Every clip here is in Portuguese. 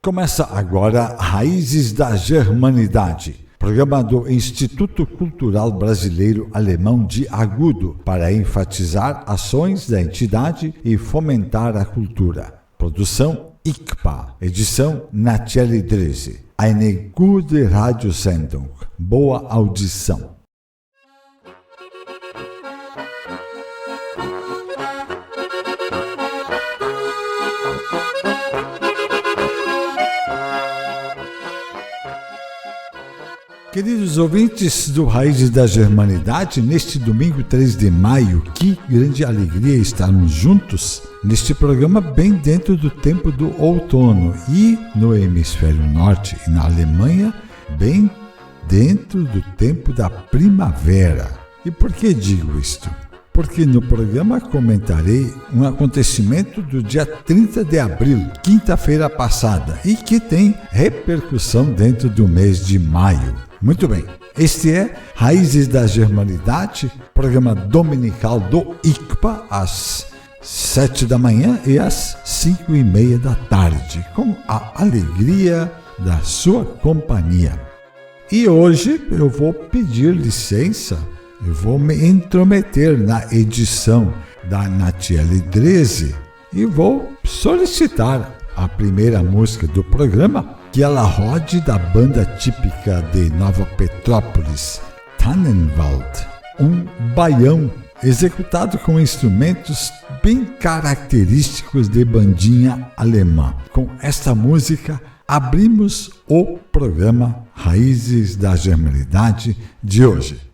Começa agora Raízes da Germanidade, programa do Instituto Cultural Brasileiro Alemão de Agudo, para enfatizar ações da entidade e fomentar a cultura. Produção ICPA, edição Natiele Drese. Eine gute Radiosendung. Boa audição. Queridos ouvintes do Raízes da Germanidade, neste domingo 3 de maio, que grande alegria estarmos juntos neste programa bem dentro do tempo do outono e no hemisfério norte e na Alemanha, bem dentro do tempo da primavera. E por que digo isto? Porque no programa comentarei um acontecimento do dia 30 de abril, quinta-feira passada, e que tem repercussão dentro do mês de maio. Muito bem, este é Raízes da Germanidade, programa dominical do ICPA, às 7 da manhã e às 5:30 da tarde, com a alegria da sua companhia. E hoje eu vou pedir licença, eu vou me intrometer na edição da Natiele Drese e vou solicitar a primeira música do programa, que ela rode da banda típica de Nova Petrópolis, Tannenwald, um baião executado com instrumentos bem característicos de bandinha alemã. Com esta música, abrimos o programa Raízes da Germanidade de hoje.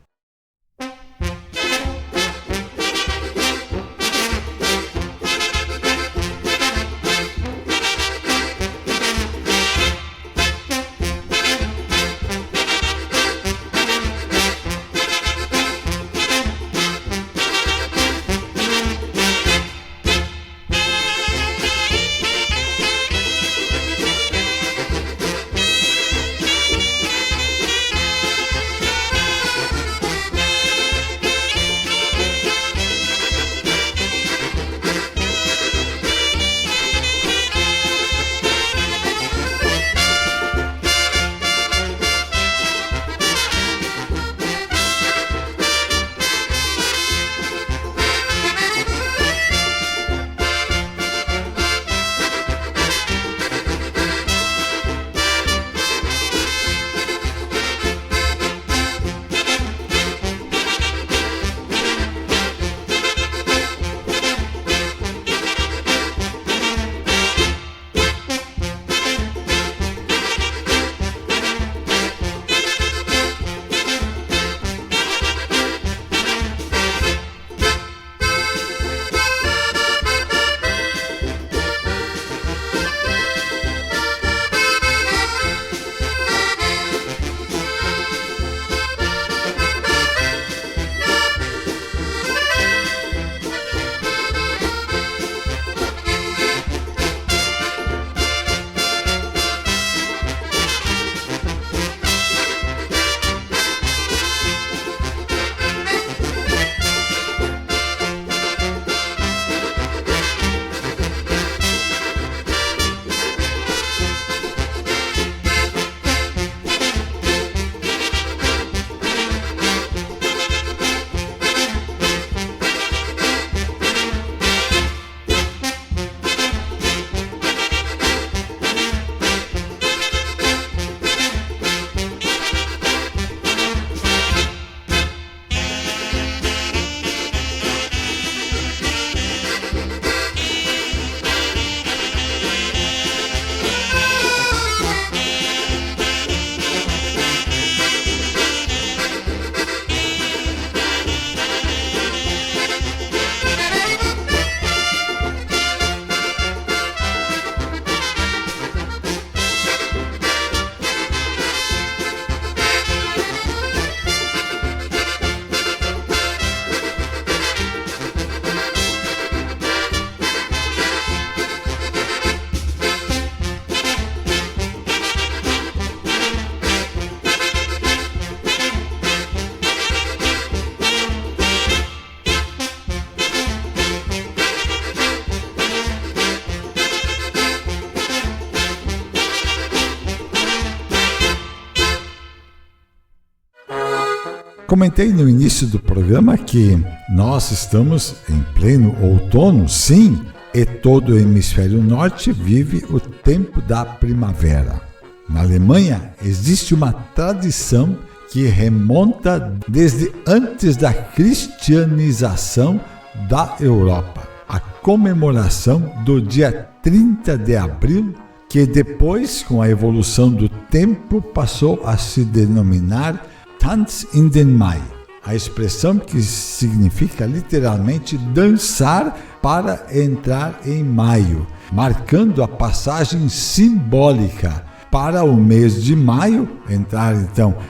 Comentei no início do programa que nós estamos em pleno outono, sim, e todo o hemisfério norte vive o tempo da primavera. Na Alemanha existe uma tradição que remonta desde antes da cristianização da Europa, a comemoração do dia 30 de abril, que depois, com a evolução do tempo, passou a se denominar Tanz in den Mai, a expressão que significa literalmente dançar para entrar em maio, marcando a passagem simbólica para o mês de maio,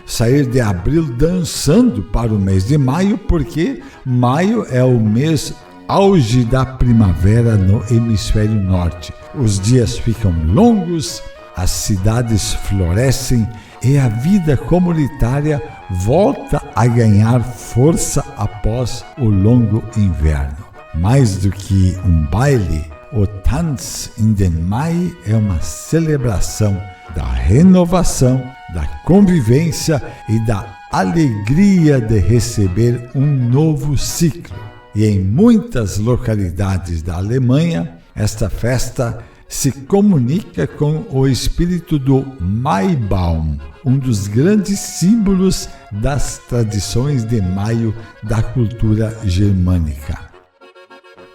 sair de abril dançando para o mês de maio, porque maio é o mês auge da primavera no hemisfério norte. Os dias ficam longos, as cidades florescem e a vida comunitária volta a ganhar força após o longo inverno. Mais do que um baile, o Tanz in den Mai é uma celebração da renovação, da convivência e da alegria de receber um novo ciclo. E em muitas localidades da Alemanha, esta festa se comunica com o espírito do Maibaum, um dos grandes símbolos das tradições de maio da cultura germânica.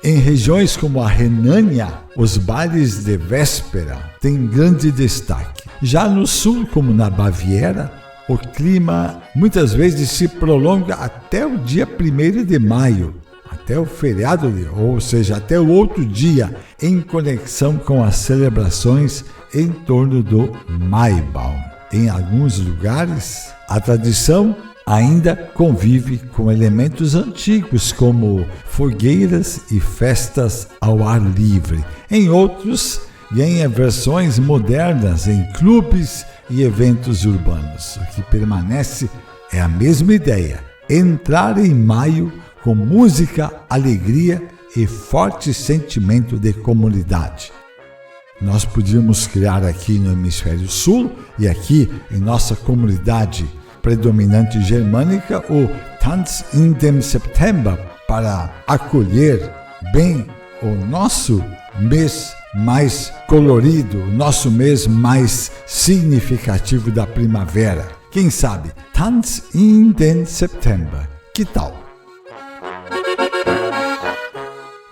Em regiões como a Renânia, os bailes de véspera têm grande destaque. Já no sul, como na Baviera, o clima muitas vezes se prolonga até o dia 1º de maio, até o feriado, ou seja, até o outro dia, em conexão com as celebrações em torno do Maibaum. Em alguns lugares, a tradição ainda convive com elementos antigos, como fogueiras e festas ao ar livre. Em outros, ganha versões modernas em clubes e eventos urbanos. O que permanece é a mesma ideia: entrar em maio com música, alegria e forte sentimento de comunidade. Nós podíamos criar aqui no Hemisfério Sul e aqui em nossa comunidade predominante germânica o Tanz in dem September para acolher bem o nosso mês mais colorido, o nosso mês mais significativo da primavera. Quem sabe? Tanz in den September. Que tal?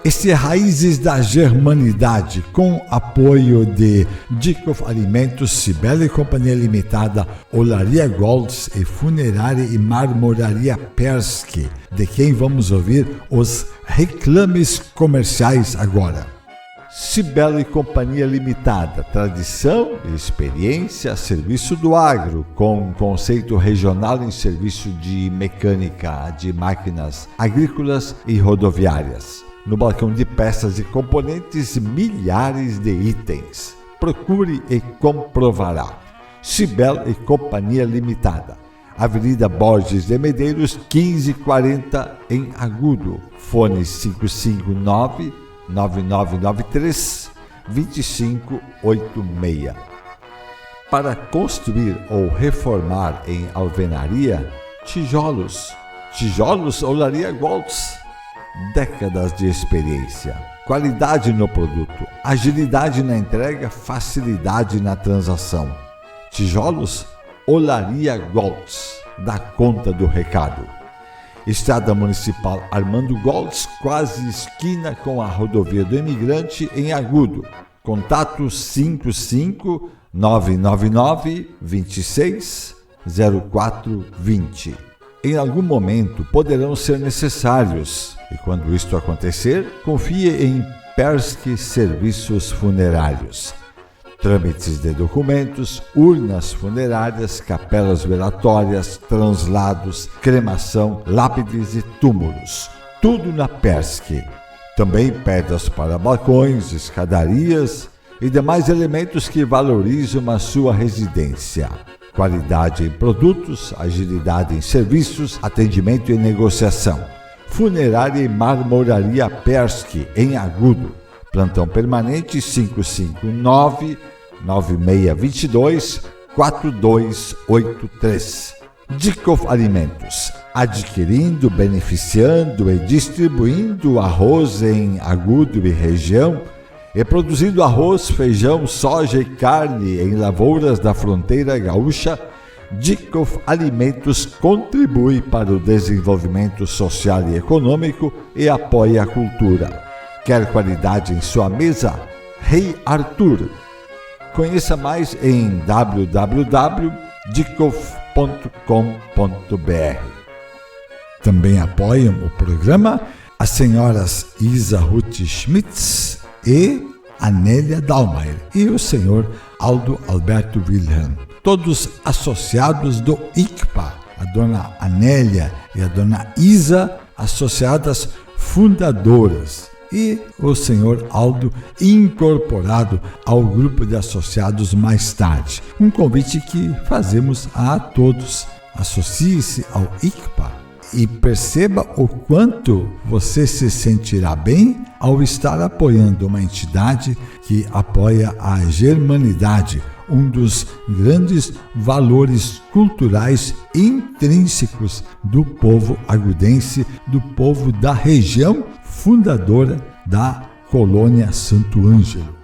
Este Raízes da Germanidade, com apoio de Dickhoff Alimentos, Cibele Companhia Limitada, Olaria Golds e Funerária e Marmoraria Persky, de quem vamos ouvir os reclames comerciais agora. Cibele Companhia Limitada, tradição e experiência, serviço do agro, com conceito regional em serviço de mecânica de máquinas agrícolas e rodoviárias. No balcão de peças e componentes, milhares de itens. Procure e comprovará. Cibele e Companhia Limitada. Avenida Borges de Medeiros, 1540, em Agudo. Fone 559-9993-2586. Para construir ou reformar em alvenaria, tijolos. Tijolos Olaria Golds. Décadas de experiência, qualidade no produto, agilidade na entrega, facilidade na transação. Tijolos Olaria Golds, dá conta do recado. Estrada Municipal Armando Golds, quase esquina com a Rodovia do Imigrante, em Agudo. Contato 55 999 26 0420. Em algum momento poderão ser necessários, e quando isto acontecer, confie em Persky Serviços Funerários. Trâmites de documentos, urnas funerárias, capelas velatórias, translados, cremação, lápides e túmulos. Tudo na Persky. Também pedras para balcões, escadarias e demais elementos que valorizam a sua residência. Qualidade em produtos, agilidade em serviços, atendimento e negociação. Funerária e Marmoraria Persky, em Agudo. Plantão permanente 559-9622-4283. Dickhoff Alimentos. adquirindo, beneficiando e distribuindo arroz em Agudo e região, e produzindo arroz, feijão, soja e carne em lavouras da fronteira gaúcha, Dickhoff Alimentos contribui para o desenvolvimento social e econômico e apoia a cultura. Quer qualidade em sua mesa? Rei Arthur. Conheça mais em www.dickhoff.com.br. Também apoiam o programa as senhoras Isa Ruth Schmitz e Anélia Dalmayer e o senhor Aldo Alberto Wilhelm, todos associados do ICPA, a dona Anélia e a dona Isa, associadas fundadoras, e o senhor Aldo incorporado ao grupo de associados mais tarde. Um convite que fazemos a todos. Associe-se ao ICPA e perceba o quanto você se sentirá bem ao estar apoiando uma entidade que apoia a germanidade, um dos grandes valores culturais intrínsecos do povo agudense, do povo da região fundadora da colônia Santo Ângelo.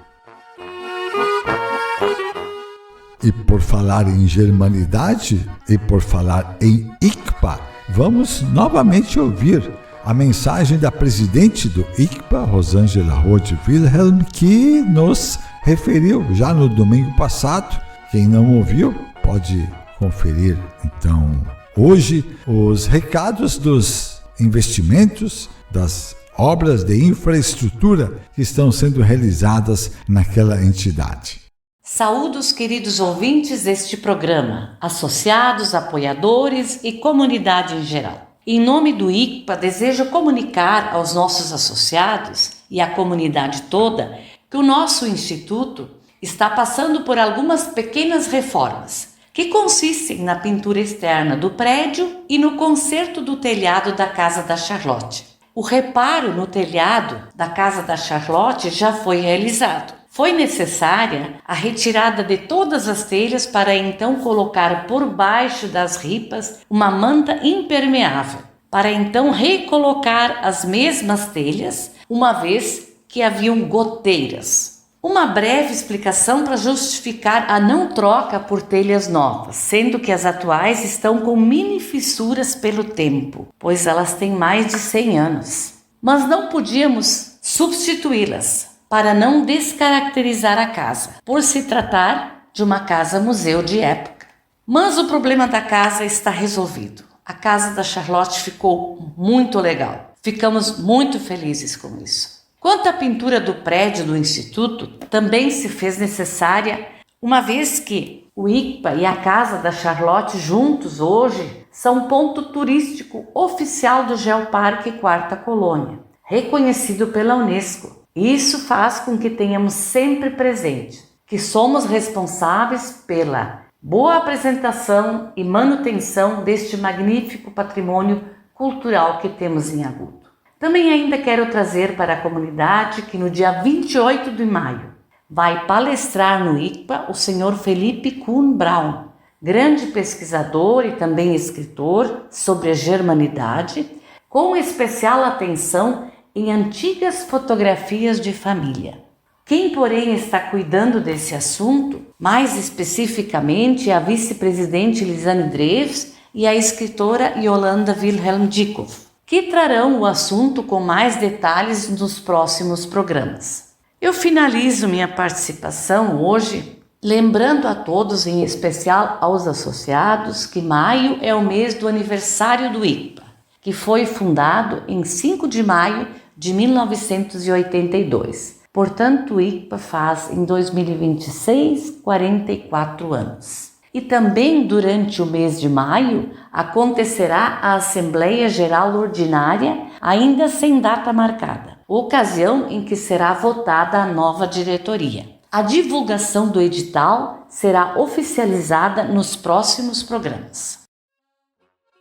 E por falar em germanidade e por falar em ICPA, vamos novamente ouvir a mensagem da presidente do ICPA, Rosângela Rode Wilhelm, que nos referiu já no domingo passado. Quem não ouviu pode conferir então hoje os recados dos investimentos, das obras de infraestrutura que estão sendo realizadas naquela entidade. Saúdo os queridos ouvintes deste programa, associados, apoiadores e comunidade em geral. Em nome do ICPA, desejo comunicar aos nossos associados e à comunidade toda que o nosso instituto está passando por algumas pequenas reformas, que consistem na pintura externa do prédio e no conserto do telhado da Casa da Charlotte. O reparo no telhado da Casa da Charlotte já foi realizado. Foi necessária a retirada de todas as telhas para então colocar por baixo das ripas uma manta impermeável, para então recolocar as mesmas telhas, uma vez que haviam goteiras. Uma breve explicação para justificar a não troca por telhas novas, sendo que as atuais estão com mini fissuras pelo tempo, pois elas têm mais de 100 anos. Mas não podíamos substituí-las, para não descaracterizar a casa, por se tratar de uma casa-museu de época. Mas o problema da casa está resolvido. A Casa da Charlotte ficou muito legal. Ficamos muito felizes com isso. Quanto à pintura do prédio do Instituto, também se fez necessária, uma vez que o ICPA e a Casa da Charlotte juntos hoje são ponto turístico oficial do Geoparque Quarta Colônia, reconhecido pela Unesco. Isso faz com que tenhamos sempre presente que somos responsáveis pela boa apresentação e manutenção deste magnífico patrimônio cultural que temos em Agudo. Também ainda quero trazer para a comunidade que no dia 28 de maio vai palestrar no ICPA o senhor Felipe Kuhn Braun, grande pesquisador e também escritor sobre a germanidade, com especial atenção em antigas fotografias de família. Quem, porém, está cuidando desse assunto, mais especificamente, é a vice-presidente Lisanne Dreves e a escritora Yolanda Wilhelm Dickhoff, que trarão o assunto com mais detalhes nos próximos programas. Eu finalizo minha participação hoje lembrando a todos, em especial aos associados, que maio é o mês do aniversário do ICPA, que foi fundado em 5 de maio de 1982. Portanto, o ICPA faz em 2026 44 anos. E também durante o mês de maio acontecerá a Assembleia Geral Ordinária, ainda sem data marcada, ocasião em que será votada a nova diretoria. A divulgação do edital será oficializada nos próximos programas.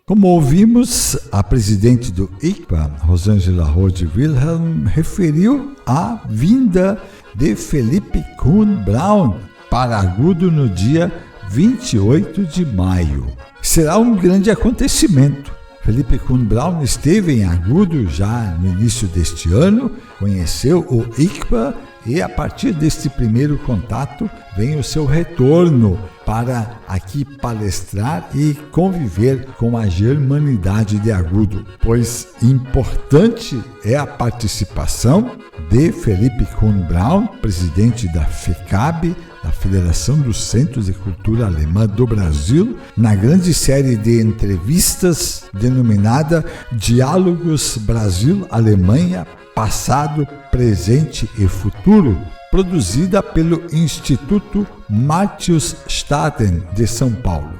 Como ouvimos, a presidente do ICPA, Rosângela Rode Wilhelm, referiu a vinda de Felipe Kuhn Braun para Agudo no dia 28 de maio. Será um grande acontecimento. Felipe Kuhn Braun esteve em Agudo já no início deste ano, conheceu o ICPA e a partir deste primeiro contato vem o seu retorno para aqui palestrar e conviver com a germanidade de Agudo, pois importante é a participação de Felipe Kuhn Braun, presidente da FECAB, da Federação dos Centros de Cultura Alemã do Brasil, na grande série de entrevistas denominada Diálogos Brasil-Alemanha, Passado, Presente e Futuro, produzida pelo Instituto Martius Staden de São Paulo.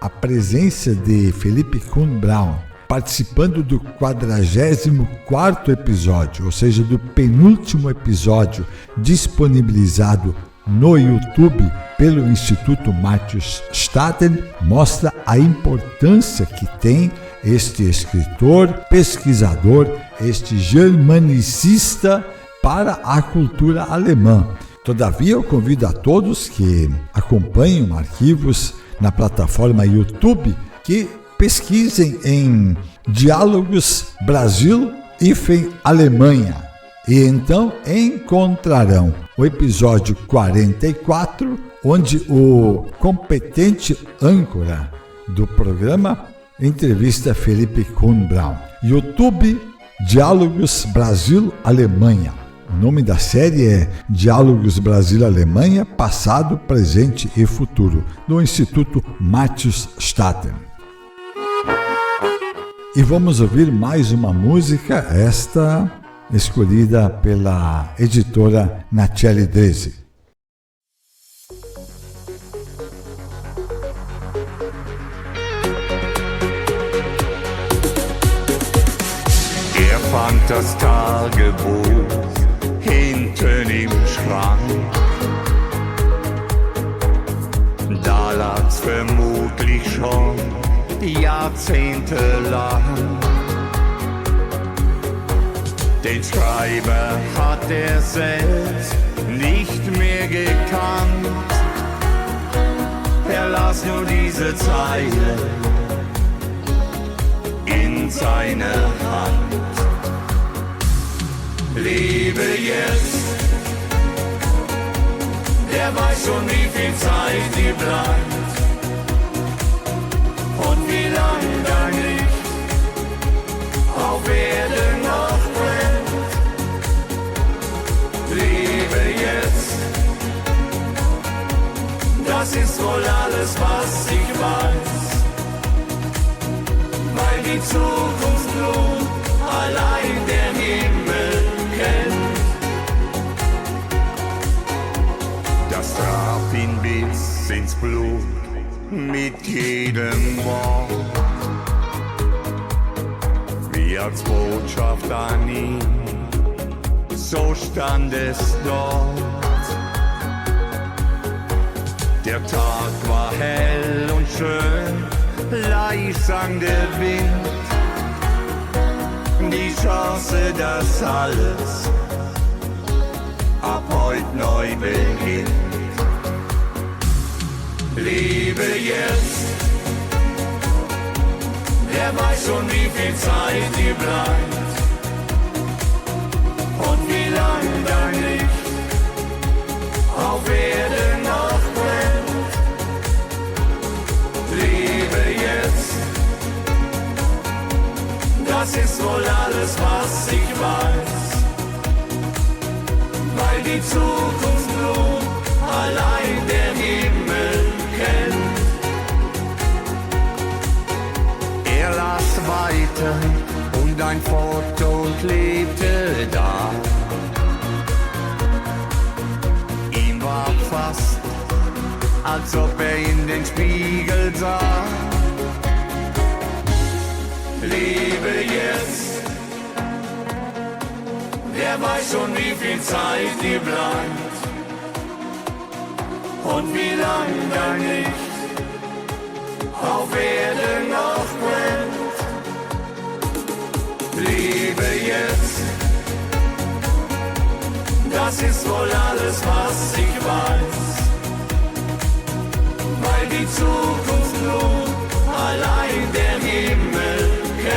A presença de Felipe Kuhn Braun participando do 44º episódio, ou seja, do penúltimo episódio disponibilizado no YouTube pelo Instituto Martius Staden, mostra a importância que tem este escritor, pesquisador, este germanicista para a cultura alemã. Todavia, eu convido a todos que acompanham arquivos na plataforma YouTube que pesquisem em Diálogos Brasil-Alemanha e então encontrarão o episódio 44, onde o competente âncora do programa entrevista Felipe Kuhn Braun. YouTube Diálogos Brasil-Alemanha. O nome da série é Diálogos Brasil-Alemanha, Passado, Presente e Futuro, do Instituto Martius Staden. E vamos ouvir mais uma música, esta escolhida pela editora Nacheli Drese. Fand das Tagebuch hinten im Schrank. Da lag's vermutlich schon jahrzehntelang. Den Schreiber hat er selbst nicht mehr gekannt. Er las nur diese Zeile in seiner Hand. Lebe jetzt, der weiß schon, wie viel Zeit dir bleibt und wie lang dein Licht auf Erden noch brennt. Lebe jetzt, das ist wohl alles, was ich weiß, weil die Zukunft nun allein der Himmel kennt. Das traf ihn bis ins Blut mit jedem Wort, wie als Botschaft an ihn, so stand es dort. Der Tag war hell und schön, leis sang der Wind. Die Chance, dass alles ab heute neu beginnt. Lebe jetzt, der weiß schon, wie viel Zeit dir bleibt und wie lang dein Licht auf Erden noch brennt. Lebe jetzt, das ist wohl alles, was ich weiß, weil die Zukunft nun allein der Himmel kennt. Er las weiter und ein Foto klebte da. Ihm war fast, als ob er in den Spiegel sah. Lebe jetzt, der weiß schon, wie viel Zeit dir bleibt und wie lang dein Licht auf Erden noch brennt. Lebe jetzt, das ist wohl alles, was ich weiß, weil die Zukunft nun allein der Himmel kennt.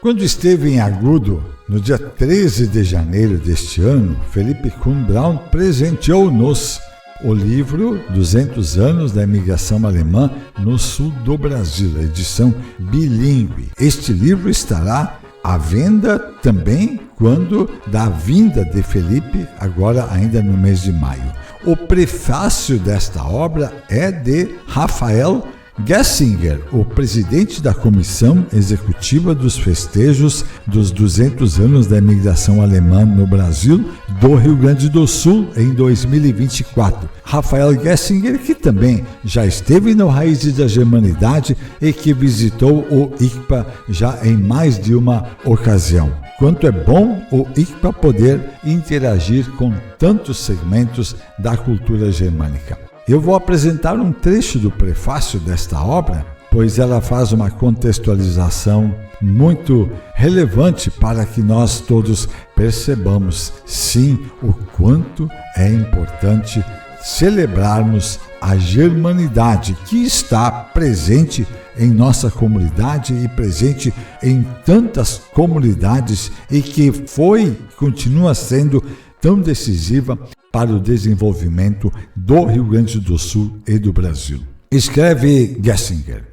Quando esteve em Agudo, no dia 13 de janeiro deste ano, Felipe Kuhn Braun presenteou-nos o livro 200 anos da imigração alemã no sul do Brasil, a edição bilíngue. Este livro estará à venda também quando da vinda de Felipe, agora ainda no mês de maio. O prefácio desta obra é de Rafael Gessinger, o presidente da Comissão Executiva dos Festejos dos 200 anos da imigração alemã no Brasil do Rio Grande do Sul em 2024. Rafael Gessinger, que também já esteve no Raízes da Germanidade e que visitou o ICPA já em mais de uma ocasião. Quanto é bom o ICPA poder interagir com tantos segmentos da cultura germânica. Eu vou apresentar um trecho do prefácio desta obra, pois ela faz uma contextualização muito relevante para que nós todos percebamos, sim, o quanto é importante celebrarmos a germanidade que está presente em nossa comunidade e presente em tantas comunidades e que continua sendo tão decisiva para o desenvolvimento do Rio Grande do Sul e do Brasil. Escreve Gessinger: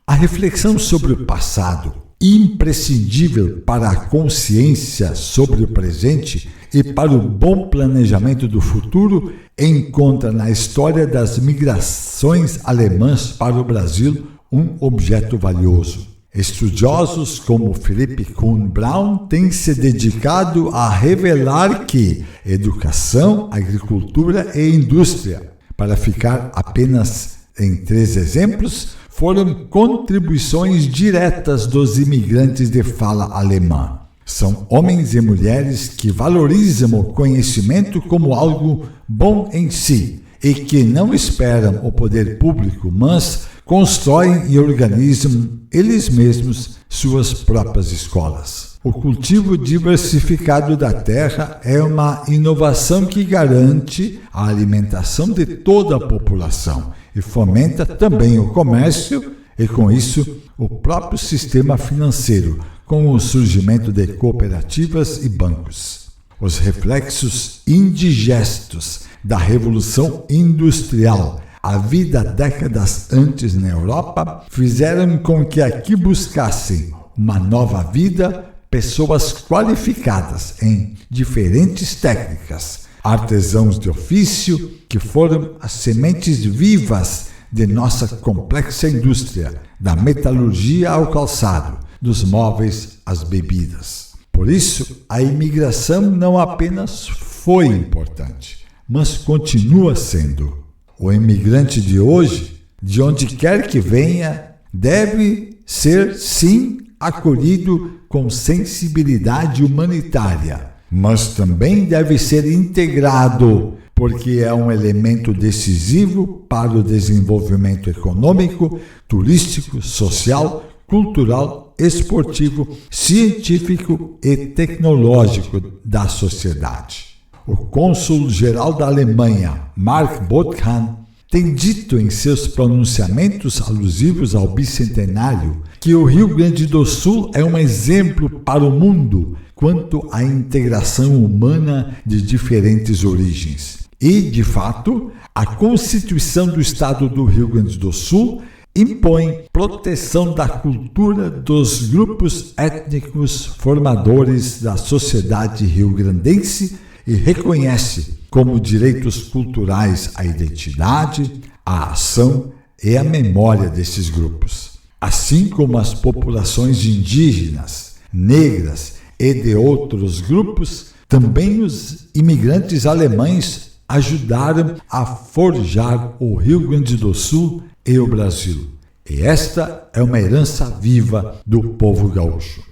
a reflexão sobre o passado, imprescindível para a consciência sobre o presente e para o bom planejamento do futuro, encontra na história das migrações alemãs para o Brasil um objeto valioso. Estudiosos como Felipe Kuhn Braun têm se dedicado a revelar que educação, agricultura e indústria, para ficar apenas em 3 exemplos, foram contribuições diretas dos imigrantes de fala alemã. São homens e mulheres que valorizam o conhecimento como algo bom em si e que não esperam o poder público, mas constroem e organizam eles mesmos suas próprias escolas. O cultivo diversificado da terra é uma inovação que garante a alimentação de toda a população e fomenta também o comércio e, com isso, o próprio sistema financeiro, com o surgimento de cooperativas e bancos. Os reflexos indigestos da Revolução Industrial, a vida décadas antes na Europa, fizeram com que aqui buscassem uma nova vida pessoas qualificadas em diferentes técnicas, artesãos de ofício que foram as sementes vivas de nossa complexa indústria, da metalurgia ao calçado, dos móveis às bebidas. Por isso, a imigração não apenas foi importante, mas continua sendo. O imigrante de hoje, de onde quer que venha, deve ser, sim, acolhido com sensibilidade humanitária, mas também deve ser integrado, porque é um elemento decisivo para o desenvolvimento econômico, turístico, social, cultural, esportivo, científico e tecnológico da sociedade. O cônsul-geral da Alemanha, Mark Bothkan, tem dito em seus pronunciamentos alusivos ao bicentenário que o Rio Grande do Sul é um exemplo para o mundo quanto à integração humana de diferentes origens. E, de fato, a Constituição do Estado do Rio Grande do Sul impõe proteção da cultura dos grupos étnicos formadores da sociedade rio-grandense e reconhece como direitos culturais a identidade, a ação e a memória desses grupos, assim como as populações indígenas, negras e de outros grupos. Também os imigrantes alemães ajudaram a forjar o Rio Grande do Sul e o Brasil. E esta é uma herança viva do povo gaúcho.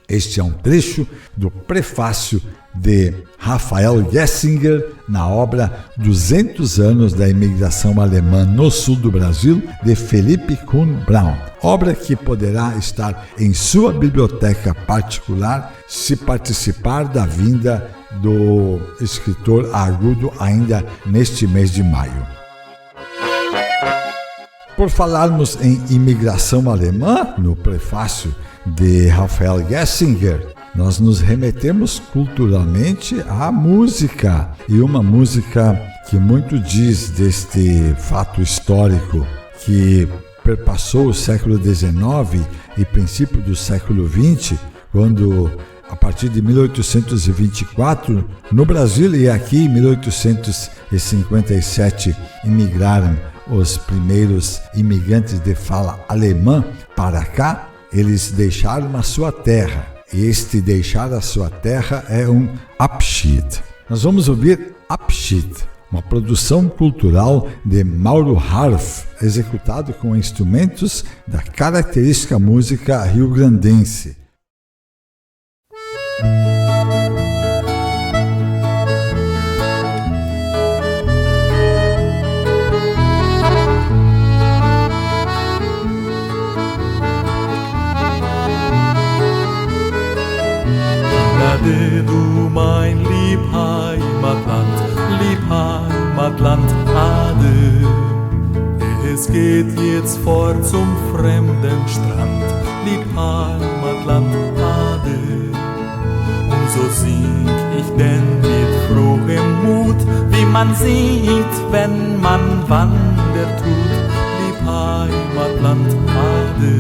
Este é um trecho do prefácio de Rafael Gessinger na obra 200 anos da imigração alemã no sul do Brasil, de Felipe Kuhn Braun. Obra que poderá estar em sua biblioteca particular se participar da vinda do escritor a Agudo ainda neste mês de maio. Por falarmos em imigração alemã, no prefácio de Raphael Gessinger, nós nos remetemos culturalmente à música, e uma música que muito diz deste fato histórico que perpassou o século XIX e princípio do século XX, quando, a partir de 1824, no Brasil e aqui em 1857, imigraram os primeiros imigrantes de fala alemã para cá. Eles deixaram a sua terra. Este deixar a sua terra é um Abschied. Nós vamos ouvir Abschied, uma produção cultural de Mauro Harf, executado com instrumentos da característica música rio-grandense. Du mein lieb Heimatland, Ade. Es geht jetzt fort zum fremden Strand, lieb Heimatland, Ade. Und so sing ich denn mit frohem Mut, wie man sieht, wenn man wandert tut, lieb Heimatland, Ade.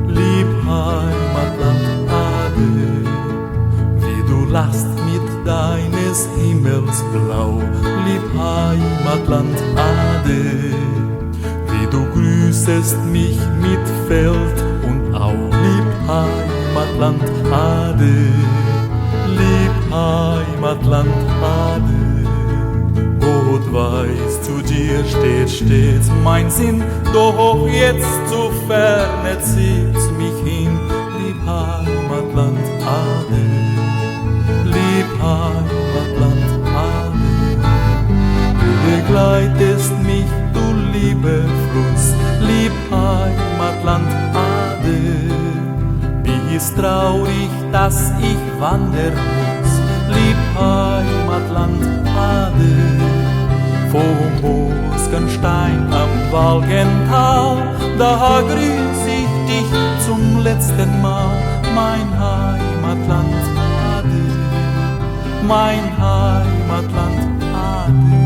Lieb Heimatland, Ade. Du lachst mit deines Himmels Blau, lieb Heimatland, Ade. Wie du grüßest mich mit Feld und Au, lieb Heimatland, Ade. Lieb Heimatland, Ade. Gott weiß, zu dir steht stets mein Sinn, doch jetzt zu ferne zieht mich hin, lieb Heimatland, Ade. Lieb Heimatland, Ade. Du begleitest mich, du liebe Fluss, lieb Heimatland, Ade. Bist traurig, dass ich wandern muss, lieb Heimatland, Ade. Vom Boskenstein am Walgental, da grüß ich dich zum letzten Mal, mein Heimatland, mein Heimatland, Ade.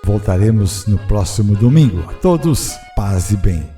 Voltaremos no próximo domingo. A todos, paz e bem.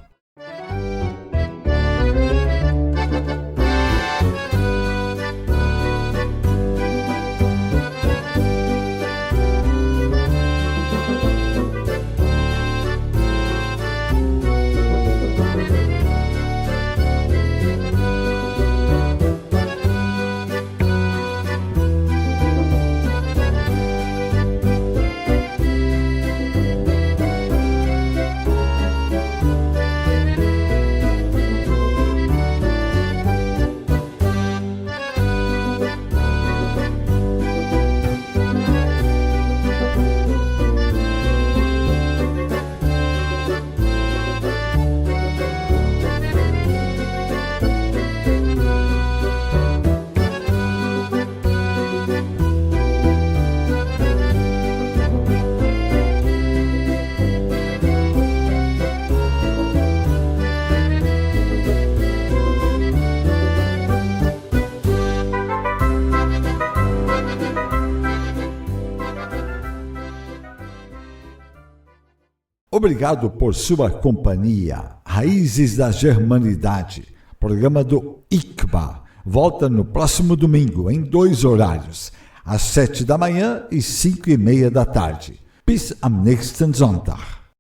Obrigado por sua companhia. Raízes da Germanidade, programa do ICBA. Volta no próximo domingo, em 2 horários, às 7 da manhã e 5:30 da tarde. Bis am nächsten Sonntag.